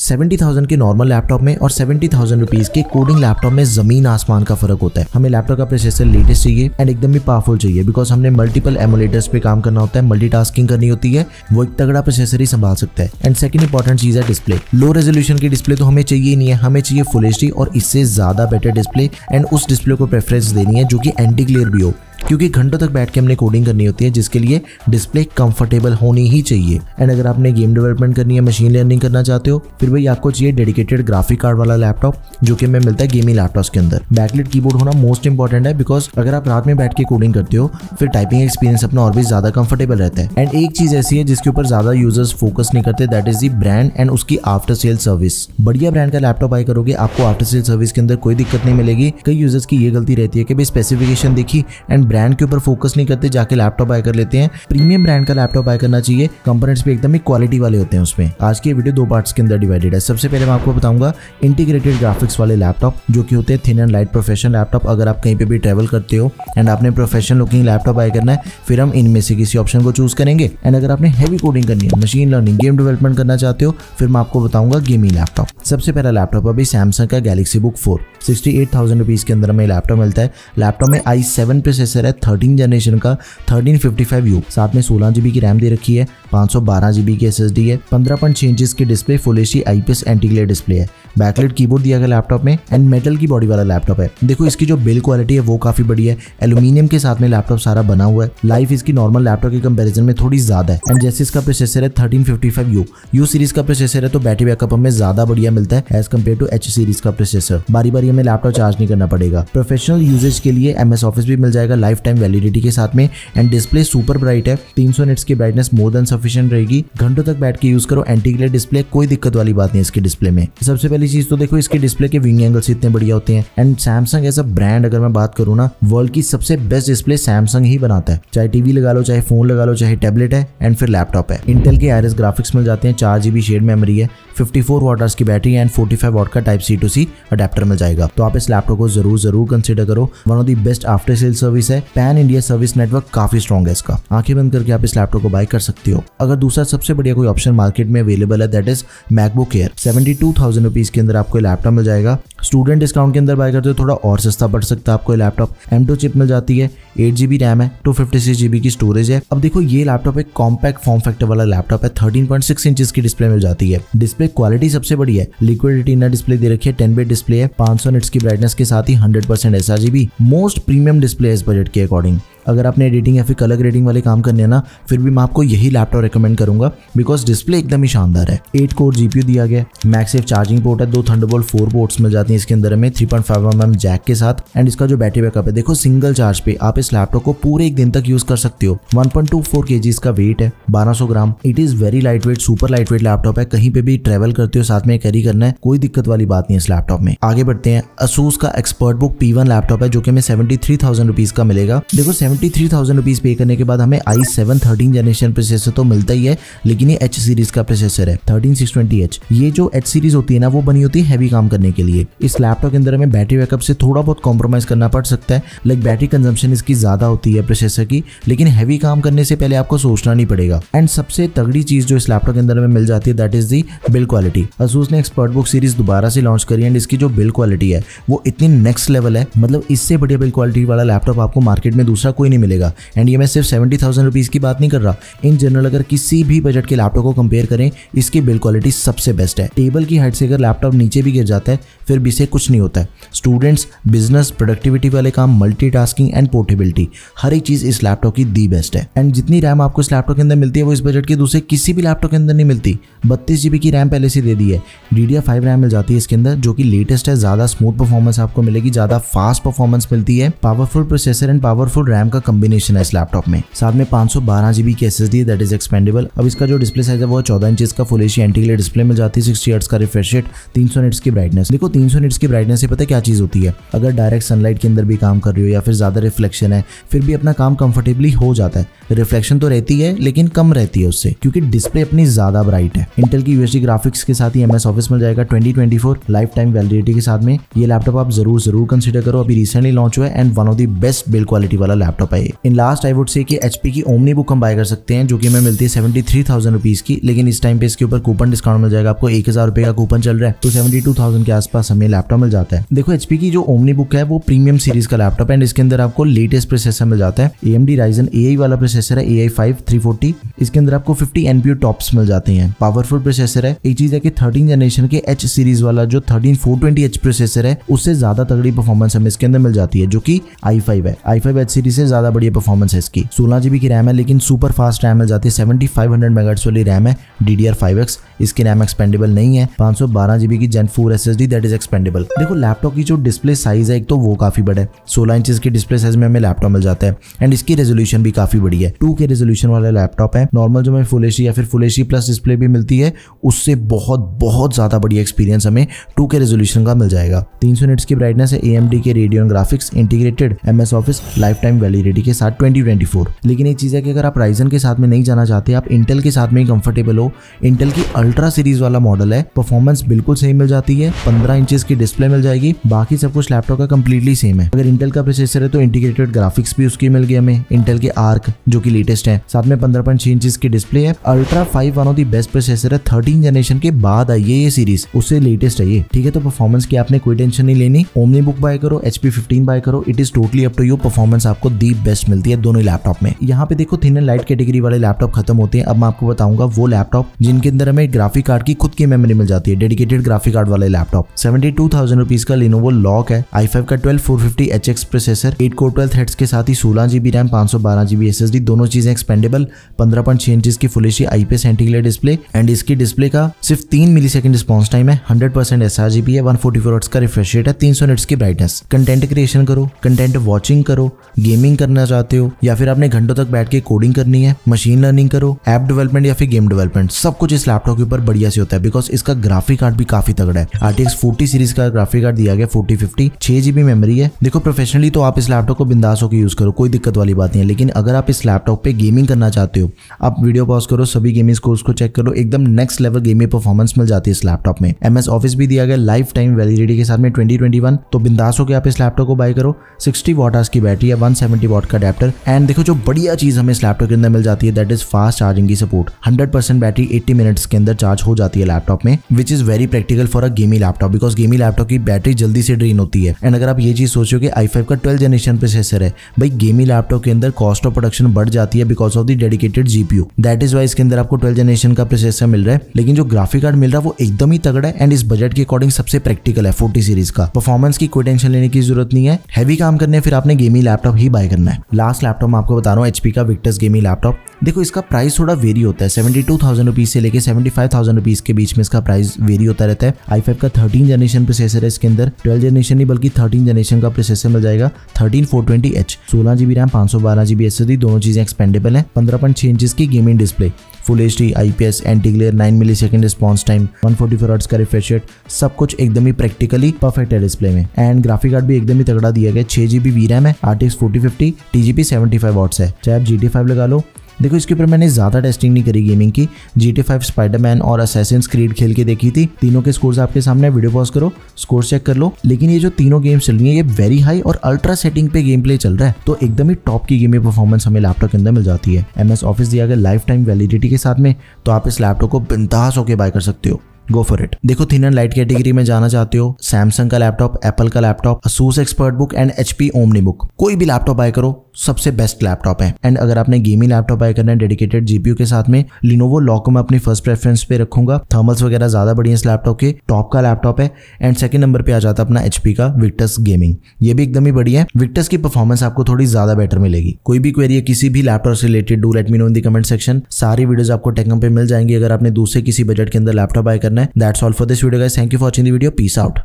70,000 के normal laptop में और 70,000 रुपीज के कोडिंग लैपटॉप में जमीन आसमान का फर्क होता है। हमें लैपटॉप का प्रोसेसर लेटेस्ट चाहिए एंड एकदम भी पावरफुल चाहिए, बिकॉज हमने मल्टीपल एमुलेटर्स पे काम करना होता है, मल्टीटास्किंग करनी होती है, वो एक तगड़ा प्रोसेसर ही संभाल सकता है। एंड सेकंड इंपॉर्टेंट चीज है डिस्प्ले। लो रेजोल्यूशन की डिस्प्ले तो हमें चाहिए ही नहीं है, हमें चाहिए फुल एचडी और इससे ज्यादा बेटर डिस्प्ले, एंड उस डिस्प्ले को प्रेफरेंस देनी है जो कि एंटी ग्लेयर भी हो, क्योंकि घंटों तक बैठ के हमने कोडिंग करनी होती है, जिसके लिए डिस्प्ले कंफर्टेबल होनी ही चाहिए। एंड अगर आपने गेम डेवलपमेंट करनी है, मशीन लर्निंग करना चाहते हो, फिर भाई आपको चाहिए डेडिकेटेड ग्राफिक कार्ड वाला लैपटॉप, जो कि हमें मिलता है गेमिंग लैपटॉप्स के अंदर। बैकलिट कीबोर्ड होना मोस्ट इंपॉर्टेंट है, बिकॉज अगर आप रात में बैठ के कोडिंग करते हो फिर टाइपिंग एक्सपीरियंस अपना और भी ज्यादा कंफर्टेबल रहता है। एंड एक चीज ऐसी है जिसके ऊपर ज्यादा यूजर्स फोकस नहीं करते, that is the brand and उसकी आफ्टर सेल सर्विस। बढ़िया ब्रांड का लैपटॉप बाय करोगे, आपको आफ्टर सेल सर्विस के अंदर कोई दिक्कत नहीं मिलेगी। कई यूजर्स की ये गलती रहती है कि भाई स्पेसिफिकेशन देखी एंड ब्रांड के ऊपर फोकस नहीं करते, जाके लैपटॉप बाय कर लेते हैं। प्रीमियम ब्रांड का लैपटॉप बाय करना चाहिए, कंपोनेंट्स भी एकदम ही क्वालिटी वाले होते हैं उसमें। आज की वीडियो दो पार्ट्स के अंदर डिवाइडेड है। सबसे पहले मैं आपको बताऊंगा इंटीग्रेटेड ग्राफिक्स वाले लैपटॉप, जो कि होते हैं thin and light professional laptop. अगर आप कहीं पे भी ट्रैवल करते हो एंड आपने प्रोफेशनल लुकिंग लैपटॉप बाय करना है, फिर हम इनमें से किसी ऑप्शन को चूज करेंगे। एंड अगर आपने हैवी कोडिंग करनी है, मशीन लर्निंग, गेम डेवलपमेंट करना चाहते हो, फिर मैं आपको बताऊंगा गेमिंग लैपटॉप। सबसे पहला लैपटॉप अभी सैमसंग का गैलेक्सी बुक 4, 68,000 रुपीज के अंदर हमें लैपटॉप मिलता है। लैपटॉप में i7 प्रोसेसर है 13 जनरेशन का 1355U, साथ में 16 GB की रैम दे रखी है, 512 GB की SSD है, 15.6 इंच की display, full HD IPS anti glare display है। बैकलाइट कीबोर्ड दिया गया लैपटॉप में एंड मेटल की बॉडी वाला लैपटॉप है। देखो इसकी जो बिल्ड क्वालिटी है वो काफी बढ़िया है, एल्यूमिनियम के साथ में लैपटॉप सारा बना हुआ है। लाइफ इसकी नॉर्मल लैपटॉप के कंपैरिजन में थोड़ी ज्यादा है। एंड जैसे इसका प्रोसेसर है 1355U सीरीज का प्रोसेसर है, तो बैटरी बैकअप हमें ज्यादा बढ़िया मिलता है as compare to H series का प्रोसेसर। बारी बारी हमें लैपटॉप चार्ज नहीं करना पड़ेगा। प्रोफेशनल यूजेज के लिए MS ऑफिस भी मिल जाएगा लाइफ टाइम वैलिडिटी के साथ में। एंड डिस्प्ले सुपर ब्राइट है, 300 निट्स की ब्राइटनेस मोर देन सफिशिएंट रहेगी। घंटों तक बैठ के यूज करो, एंटी ग्लेयर डिस्प्ले, कोई दिक्कत वाली बात नहीं इसकी डिस्प्ले में। सबसे पहली चीज तो देखो इसके डिस्प्ले के विंग एंगल्स इतने बढ़िया होते हैं। And Samsung as a brand अगर मैं बात करूँ ना, वर्ल्ड की सबसे बेस्ट डिस्प्ले सैमसंग ही बनाता है। चाहे टीवी लगा लो, चाहे फोन लगा लो, चाहे टैबलेट है एंड फिर लैपटॉप है। इंटेल के आईरिस ग्राफिक्स मिल जाते हैं, 4 GB शेड मेमोरी है, 54 वाट की बैटरी एंड 45 वाट का type C to C adapter मिल जाएगा। तो आप इस लैपटॉप को जरूर कंसीडर करो। One of the best after sale service है, पैन इंडिया सर्विस नेटवर्क काफी स्ट्रॉन्ग है इसका। आंखें बंद करके आप इस लैपटॉप को बाय कर सकते हो। अगर दूसरा सबसे बढ़िया कोई ऑप्शन मार्केट में अवेलेबल है, that is MacBook air. 72,000 rupees के अंदर आपको लैपटॉप मिल जाएगा। स्टूडेंट डिस्काउंट के अंदर बाय करते हो थोड़ा और सस्ता पड़ सकता है आपको लैपटॉप। M2 चिप मिल जाती है, 8 GB रैम है, 256 GB की स्टोरेज है। अब देखो ये लैपटॉप एक कॉम्पैक्ट फॉर्म फैक्टर वाला लैपटॉप है, 13.6 इंच की डिस्प्ले मिल जाती है। डिस्प्ले क्वालिटी सबसे बड़ी है, लिक्विड रेटिना डिस्प्ले दे रखी है, 10 बिट डिस्प्ले है, 500 निट्स की ब्राइटनेस के साथ ही 100% sRGB। मोस्ट प्रीमियम डिस्प्ले है इस बजट के अकॉर्डिंग। अगर आपने एडिटिंग या फिर कलर ग्रेडिंग वाले काम करने हैं ना, फिर भी मैं आपको यही लैपटॉप रेकमेंड करूंगा, बिकॉज डिस्प्ले एकदम ही शानदार है। 8 कोर GPU दिया गया, मैगसेफ चार्जिंग पोर्ट है, 2 थंडरबोल्ट 4 पोर्ट्स मिल जाती हैं इसके अंदर में 3.5mm जैक के साथ। एंड इसका जो बैटरी बैकअप है, देखो सिंगल चार्ज पे आप इस लैपटॉप को पूरे एक दिन तक यूज कर सकते हो। 1.24 kg इसका वेट है, 1200 gram. It is very light weight, super light weight laptop है। कहीं पे भी ट्रेवल करते हो, साथ में कैरी करना है, कोई दिक्कत वाली बात नहीं है इस लैपटॉप में। आगे बढ़ते हैं। Asus का एक्सपर्ट बुक P1 लैपटॉप है, जो कि हमें 73,000 रुपीज का मिलेगा। देखो 73,000 रुपीज पे करने के बाद हमें i7 13 जनरेशन प्रोसेसर तो मिलता ही है, लेकिन ये H सीरीज का प्रोसेसर है 13620H। ये जो H सीरीज होती है ना, वो बनी होती है हैवी काम करने के लिए। इस लैपटॉप के अंदर हमें बैटरी बैकअप से थोड़ा बहुत कॉम्प्रोमाइज करना पड़ सकता है, लाइक बैटरी कंजम्पशन इसकी ज्यादा होती है प्रोसेसर की, लेकिन हैवी काम करने से पहले आपको सोचना नहीं पड़ेगा। एंड सबसे तगड़ी चीज जो इस लैपटॉप के अंदर हमें मिल जाती है, that is the build quality. Asus ने एक्सपर्ट बुक सीरीज दोबारा से लॉन्च करी एंड इसकी जो बिल्ड क्वालिटी है वो इतनी नेक्स्ट लेवल है, मतलब इससे बढ़िया बिल्ड क्वालिटी वाला लैपटॉप आपको मार्केट में दूसरा कोई नहीं मिलेगा। एंड ये मैं सिर्फ 70,000 रुपीज की बात नहीं कर रहा, इन जनरल अगर किसी भी बजट के लैपटॉप को कंपेयर करें, इसकी बिल्ड क्वालिटी सबसे बेस्ट है। टेबल की हाइट से अगर लैपटॉप नीचे भी गिर जाता है, फिर भी से कुछ नहीं होता है। स्टूडेंट्स, बिजनेस, प्रोडक्टिविटी वाले काम, मल्टीटास्किंग एंड पोर्टेबिलिटी, हर एक चीज इस लैपटॉप की दी बेस्ट है। एंड जितनी रैम आपको इस लैपटॉप के अंदर मिलती है, वो इस बजट के दूसरे किसी भी लैपटॉप के अंदर नहीं मिलती। 32 GB की रैम पहले से दे दी है, DDR5 रैम मिल जाती है इसके अंदर, जो कि लेटेस्ट है। ज्यादा स्मूथ परफॉर्मेंस आपको मिलेगी, ज्यादा फास्ट परफॉर्मेंस मिलती है। Powerful processor and powerful RAM का कॉम्बिनेशन है इस लैपटॉप में। साथ में 512 GB की SSD दैट इज एक्सपेंडेबल। अब इसका जो डिस्प्ले साइज है वो 14 इंच का full HD anti glare display मिल जाती है, 60 हर्ट्ज का रिफ्रेश रेट, 300 निट्स की ब्राइटनेस। देखो 300 निट्स की ब्राइटनेस से पता है क्या चीज होती है, अगर डायरेक्ट सनलाइट के अंदर भी काम कर रही हो या फिर ज्यादा रिफ्लेक्शन है, फिर भी अपना काम कंफर्टेबली हो जाता है। रिफ्लेक्शन तो रहती है लेकिन कम रहती है उससे, क्योंकि डिस्प्ले अपनी ज्यादा ब्राइट है। इंटेल की UHD ग्राफिक्स के साथ ही MS ऑफिस मिल जाएगा 2024 लाइफ टाइम वैलिडिटी के साथ में। ये लैपटॉप आप जरूर कंसीडर करो, अभी रिसेंटली लॉन्च हुआ है and one of the best build quality वाला लैपटॉप लैपटॉप है। In last I would say कि HP की ओमनी बुक हम बाय कर सकते हैं जो कि हमें मिलती है 73,000 रुपीज की, लेकिन इस टाइम पे इसके ऊपर कूपन डिस्काउंट मिल जाएगा आपको। 1,000 रुपए का कूपन चल रहा है तो 72,000 के आसपास हमें लैपटॉप मिल जाता है। देखो HP की जो ओमनी बुक है वो प्रीमियम सीरीज का लैपटॉप है एंड इसके अंदर आपको लेटेस्ट प्रोसेसर मिल जाता है। AMD Ryzen AI वाला प्रोसेसर है, AI5 340। इसके अंदर आपको 50 NPU टॉप्स मिल जाते हैं। पावरफुल प्रोसेसर है। एक चीज है कि 13 जनरेशन के H सीरीज वाला जो 13420H प्रोसेसर है उससे ज्यादा तगड़ी परफॉर्मेंस हमें इसके अंदर मिल जाती है जो कि i5 है। i5 H सीरीज से ज्यादा बढ़िया परफॉर्मेंस है इसकी। 16 GB की रैम है लेकिन सुपर फास्ट रैम मिल जाती है। 7500 MHz वाली रैम है DDR5X। इसकी रैम एक्सपेंडेबल नहीं है। 512 GB की Gen 4 SSD that is expandable. देखो लैपटॉप की जो डिस्प्ले साइज है एक तो वो काफी बड़ा है। 16 इंचेस की डिस्प्ले साइज में हमें लैपटॉप मिल जाता है एंड इसकी रेजोल्यूशन भी काफी बड़ी है। 2K रेजोल्यूशन वाला लैपटॉप है। नॉर्मल जो हमें फुल HD या फिर फुल HD प्लस डिस्प्ले भी मिलती है उससे बहुत ज्यादा बढ़िया एक्सपीरियंस हमें 2K रेजोल्यूशन का मिल जाएगा। 300 निट्स की ब्राइटनेस है। AMD के Radeon graphics integrated MS office life time validity के साथ 2024। लेकिन एक चीज है कि अगर आप Ryzen के साथ में नहीं जाना चाहते, आप इंटेल के साथ में ही कंफर्टेबल हो, इंटेल की अल्ट्रा सीरीज वाला मॉडल है। परफॉर्मेंस बिल्कुल सही मिल जाती है। 15 इंचेस की डिस्प्ले मिल जाएगी। बाकी सब कुछ लैपटॉप का कंप्लीटली सेम है। अगर इंटेल का प्रोसेसर है तो इंटीग्रेटेड ग्राफिक्स भी उसकी मिल गई हमें, इंटेल के आर्क जो कि लेटेस्ट है। साथ में 15.6 इंचेस की डिस्प्ले है। Ultra 5 one of the best processor है। 13 जनरेशन के बाद आई है ये सीरीज, उससे लेटेस्ट है ये। ठीक है, तो परफॉर्मेंस की आपने कोई टेंशन नहीं लेनी। ओमनी बुक बाय करो, HP 15 बाय करो, it is totally up to you. Performance आपको दी बेस्ट मिलती है दोनों लैपटॉप में। यहाँ पे देखो थिन एंड लाइट कैटेगरी वाले लैपटॉप खत्म होते हैं। अब मैं आपको बताऊंगा वो लैपटॉप जिनके अंदर हमें ग्राफिक कार्ड की खुद की मेमोरी मिल जाती है, डेडिकेटेड ग्राफिक कार्ड वाले लैपटॉप। 72,000 रुपीज का Lenovo लॉक है। i5 का 12450HX प्रोसेसर, 8 कोर 12 थ्रेड्स के साथ ही 16 GB रैम, 512 GB SSD, दोनों चीजें एक्सपेंडेबल। 15.6 इंचेस की full HD IPS anti-glare display and इसकी डिस्प्ले का सिर्फ 3 मिलीसेकंड रिस्पॉन्स टाइम है। 100% sRGB है। 144 हर्ट्ज का रिफ्रेश रेट है। 300 निट्स की ब्राइटनेस। कंटेंट क्रिएशन करो, कंटेंट वॉचिंग करो, गेमिंग करना चाहते हो या फिर आपने घंटों तक बैठ के कोडिंग करनी है, मशीन लर्निंग करो, ऐप डेवलपमेंट या फिर गेम डेवलपमेंट, सब कुछ इस लैपटॉप के ऊपर बढ़िया से होता है बिकॉज इसका ग्राफिक कार्ड भी काफी तगड़ा है। RTX 40 सीरीज का ग्राफिक कार्ड दिया गया 4050, 6 GB मेमोरी है। देखो प्रोफेशनली तो आप इस लैपटॉप को बिंदास होकर यूज करो, कोई दिक्कत वाली बात नहीं है, लेकिन अगर आप इस लैपटॉप पे गेमिंग करना चाहते हो, आप वीडियो पॉज करो, सभी गेमिंग स्कोर्स को चेक करो, एकदम नेक्स्ट लेवल गेमिंग परफॉर्मेंस मिल जाती है इस लैपटॉप में। MS ऑफिस भी दिया गया लाइफ टाइम वैलिडिटी के साथ में 2021, तो बिंदास होकर आप इस लैपटॉप को बाय करो। 60 वाट की बैटरी है, 170 वाट का अडेप्टर एंड देखो जो बढ़िया चीज हमें इस लैपटॉप के अंदर मिल जाती है दैट इज फास्ट चार्जिंग की सपोर्ट। 100% बैटरी 80 मिनट्स के अंदर चार्ज हो जाती है लैपटॉप में, which is very practical for a गेमी लैपटॉप बिकॉज गेमी लैपटॉप की बैटरी जल्दी से ड्रेन होती है। एंड अगर आप ये चीज सोचो कि i5 का 12 जनरेशन प्रोसेसर है, भाई गेमी लैपटॉप के अंदर कॉस्ट ऑफ प्रोडक्शन बढ़ जाती है because of the dedicated GPU। That is why इसके अंदर आपको 12 जनरेशन का प्रोसेसर मिल रहा है, लेकिन जो ग्राफिक कार्ड मिल रहा है वो एकदम ही तगड़ा है एंड इस बजट के अकॉर्डिंग सबसे प्रैक्टिकल है 40 सीरीज का। परफॉर्मेंस की कोई टेंशन लेने की जरूरत नहीं है। हैवी काम करने फिर आपने गेमी लैपटॉप ही बाय करना है। लास्ट लैपटॉप मैं आपको बता रहा हूँ HP का विक्टस गेमी लैपटॉप। देखो इसका प्राइस थोड़ा वेरी होता है, 72,000 रुपीज से लेके 75,000 रुपीज के बीच में इसका प्राइस वेरी होता रहता है। i5 का 13 जनरेशन प्रोसेसर है, इसके अंदर 12 जनरेशन नहीं बल्कि 13 जनरेशन का प्रोसेसर मिल जाएगा। 13420H, 16 GB RAM, 512 GB SSD, दोनों चीजें एक्सपेंडेबल है। 15.6 इंचेस की gaming display, full HD IPS anti-glare, 9 millisecond response time, 144 hertz का रिफ्रेश रेट, सब कुछ एकदम ही प्रैक्टिकली परफेक्ट है डिस्प्ले में। एंड ग्राफिक कार्ड भी एकदम ही तगड़ा दिया गया। 6 GB VRAM है, RTX 4050, TGP 75 वॉट्स है। चाहे आप GT5 लगा लो। देखो इसके ऊपर मैंने ज्यादा टेस्टिंग नहीं करी गेमिंग की। GTA5, स्पाइडरमैन और असैसिन्स क्रीड खेल के देखी थी। तीनों के स्कोर्स आपके सामने, वीडियो पॉज करो, स्कोर चेक कर लो। लेकिन ये जो तीनों गेम्स चल रही है ये वेरी हाई और अल्ट्रा सेटिंग पे गेम प्ले चल रहा है, तो एकदम ही टॉप की गेमिंग परफॉर्मेंस हमें लैपटॉप के अंदर मिल जाती है। MS ऑफिस दिया गया लाइफ टाइम वैलिडिटी के साथ में, तो आप इस लैपटॉप को बिंदास होकर बाय कर सकते हो। Go for it. देखो थिन एंड लाइट कैटेगरी में जाना चाहते हो, सैमसंग का लैपटॉप, एप्पल का laptop, Asus expert book and HP omni book, कोई भी लैपटॉप बाय करो, सबसे बेस्ट लैपटॉप है। एंड अगर आपने गेमिंग लैपटॉप बाय करना है डेडिकेटेड GPU के साथ में, Lenovo लॉक को मैं अपनी फर्स्ट प्रेफरेंस पे रखूंगा। थर्मल्स वगैरह ज्यादा बढ़िया इस लैपटॉप के, टॉप का लैपटॉप है। एंड सेकंड नंबर पे आ जाता है अपना HP का विक्टस गेमिंग, ये भी एकदम ही बढ़िया है। विक्टस की परफॉर्मेंस आपको थोड़ी ज्यादा बेटर मिलेगी। कोई भी क्वेरी है किसी भी लैपटॉप से related, do let me know in the comment section. सारी वीडियोस आपको टेकम पे मिल जाएंगी अगर आपने दूसरे किसी बजट के अंदर लैपटॉप बाय करना है। That's all for this video guys, thank you for watching the video, peace out.